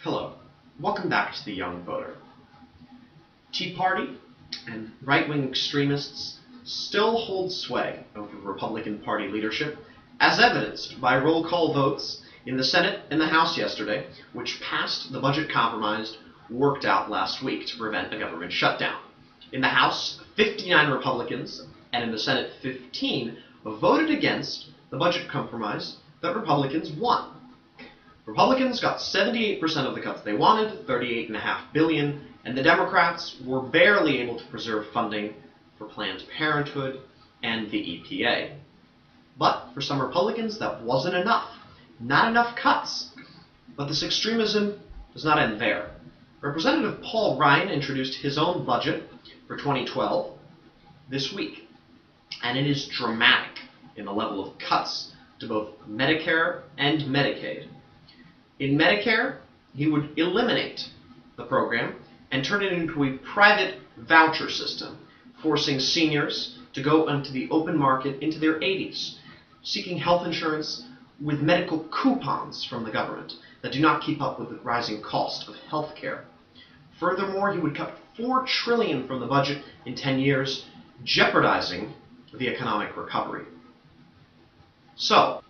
Hello, welcome back to The Young Voter. Tea Party and right-wing extremists still hold sway over Republican Party leadership, as evidenced by roll call votes in the Senate and the House yesterday, which passed the budget compromise worked out last week to prevent a government shutdown. In the House, 59 Republicans, and in the Senate, 15 voted against the budget compromise that Republicans won. Republicans got 78% of the cuts they wanted, $38.5 billion, and the Democrats were barely able to preserve funding for Planned Parenthood and the EPA. But for some Republicans, that wasn't enough. Not enough cuts. But this extremism does not end there. Representative Paul Ryan introduced his own budget for 2012 this week, and it is dramatic in the level of cuts to both Medicare and Medicaid. In Medicare, he would eliminate the program and turn it into a private voucher system, forcing seniors to go onto the open market into their 80s, seeking health insurance with medical coupons from the government that do not keep up with the rising cost of health care. Furthermore, he would cut $4 trillion from the budget in 10 years, jeopardizing the economic recovery. So,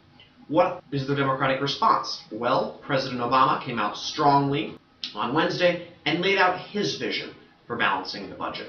what is the Democratic response? Well, President Obama came out strongly on Wednesday and laid out his vision for balancing the budget.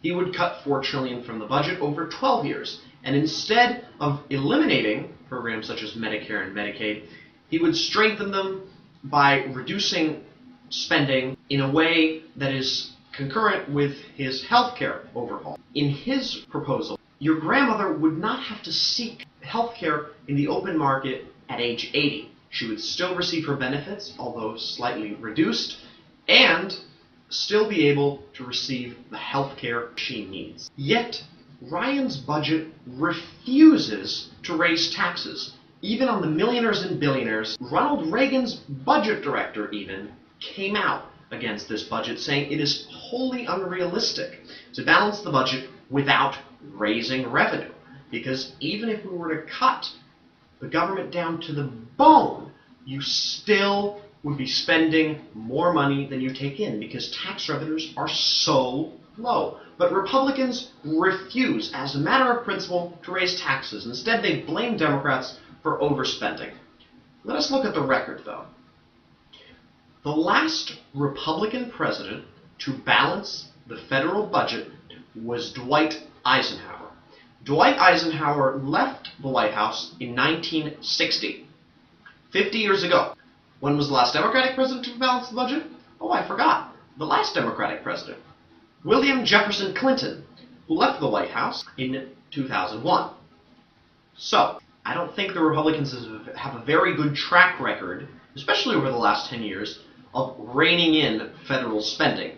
He would cut $4 trillion from the budget over 12 years, and instead of eliminating programs such as Medicare and Medicaid, he would strengthen them by reducing spending in a way that is concurrent with his health care overhaul. In his proposal, your grandmother would not have to seek health care in the open market at age 80. She would still receive her benefits, although slightly reduced, and still be able to receive the health care she needs. Yet, Ryan's budget refuses to raise taxes. Even on the millionaires and billionaires, Ronald Reagan's budget director even came out against this budget, saying it is wholly unrealistic to balance the budget without raising revenue. Because even if we were to cut the government down to the bone, you still would be spending more money than you take in because tax revenues are so low. But Republicans refuse, as a matter of principle, to raise taxes. Instead, they blame Democrats for overspending. Let us look at the record, though. The last Republican president to balance the federal budget was Dwight Eisenhower. Dwight Eisenhower left the White House in 1960, 50 years ago. When was the last Democratic president to balance the budget? Oh, I forgot. The last Democratic president, William Jefferson Clinton, who left the White House in 2001. So, I don't think the Republicans have a very good track record, especially over the last 10 years, of reining in federal spending.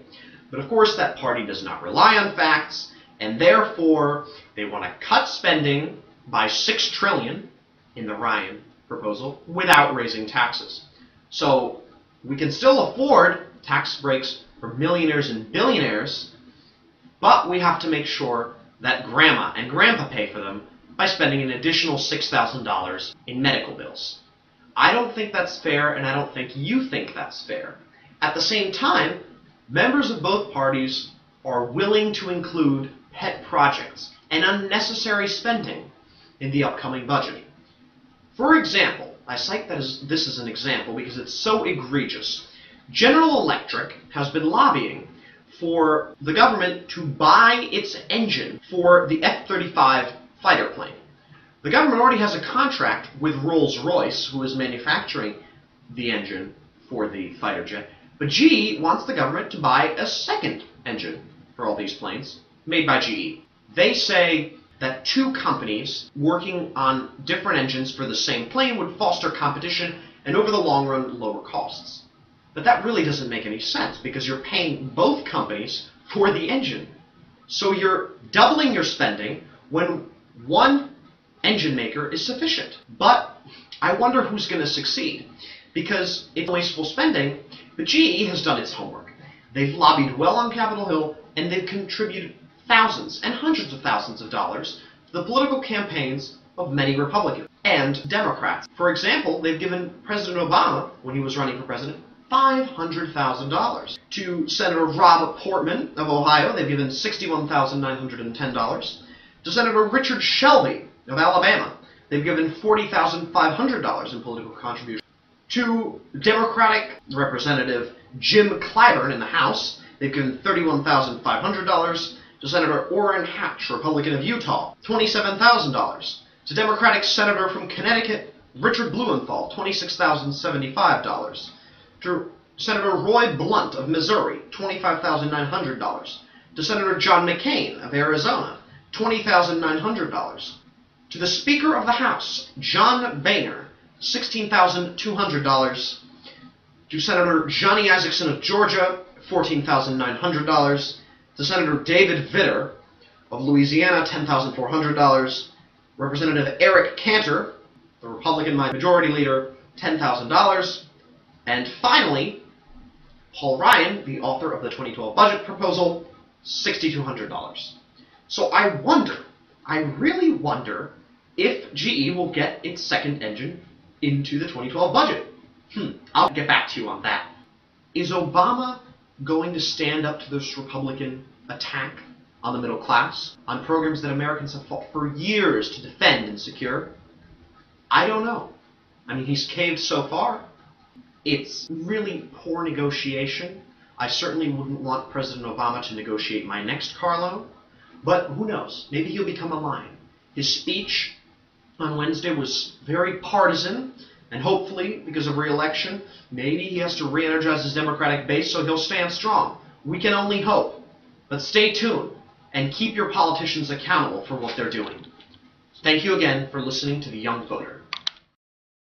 But of course, that party does not rely on facts, and therefore, they want to cut spending by $6 trillion in the Ryan proposal without raising taxes. So we can still afford tax breaks for millionaires and billionaires, but we have to make sure that grandma and grandpa pay for them by spending an additional $6,000 in medical bills. I don't think that's fair, and I don't think you think that's fair. At the same time, members of both parties are willing to include pet projects and unnecessary spending in the upcoming budget. For example, I cite this as an example because it's so egregious. General Electric has been lobbying for the government to buy its engine for the F-35 fighter plane. The government already has a contract with Rolls-Royce, who is manufacturing the engine for the fighter jet, but GE wants the government to buy a second engine for all these planes, made by GE. They say that two companies working on different engines for the same plane would foster competition and over the long run lower costs. But that really doesn't make any sense because you're paying both companies for the engine. So you're doubling your spending when one engine maker is sufficient. But I wonder who's going to succeed because it's wasteful spending, but GE has done its homework. They've lobbied well on Capitol Hill and they've contributed thousands and hundreds of thousands of dollars to the political campaigns of many Republicans and Democrats. For example, they've given President Obama, when he was running for president, $500,000. To Senator Rob Portman of Ohio, they've given $61,910. To Senator Richard Shelby of Alabama, they've given $40,500 in political contributions. To Democratic Representative Jim Clyburn in the House, they've given $31,500. To Senator Orrin Hatch, Republican of Utah, $27,000. To Democratic Senator from Connecticut Richard Blumenthal, $26,075. To Senator Roy Blunt of Missouri, $25,900. To Senator John McCain of Arizona, $20,900. To the Speaker of the House, John Boehner, $16,200. To Senator Johnny Isakson of Georgia, $14,900. To Senator David Vitter of Louisiana, $10,400. Representative Eric Cantor, the Republican Majority Leader, $10,000. And finally, Paul Ryan, the author of the 2012 budget proposal, $6,200. So I really wonder if GE will get its second engine into the 2012 budget. I'll get back to you on that. Is Obama going to stand up to this Republican attack on the middle class, on programs that Americans have fought for years to defend and secure? I don't know. I mean, he's caved so far. It's really poor negotiation. I certainly wouldn't want President Obama to negotiate my next car loan, but who knows? Maybe he'll become a lion. His speech on Wednesday was very partisan, and hopefully, because of re-election, maybe he has to re-energize his Democratic base so he'll stand strong. We can only hope. But stay tuned and keep your politicians accountable for what they're doing. Thank you again for listening to The Young Voter.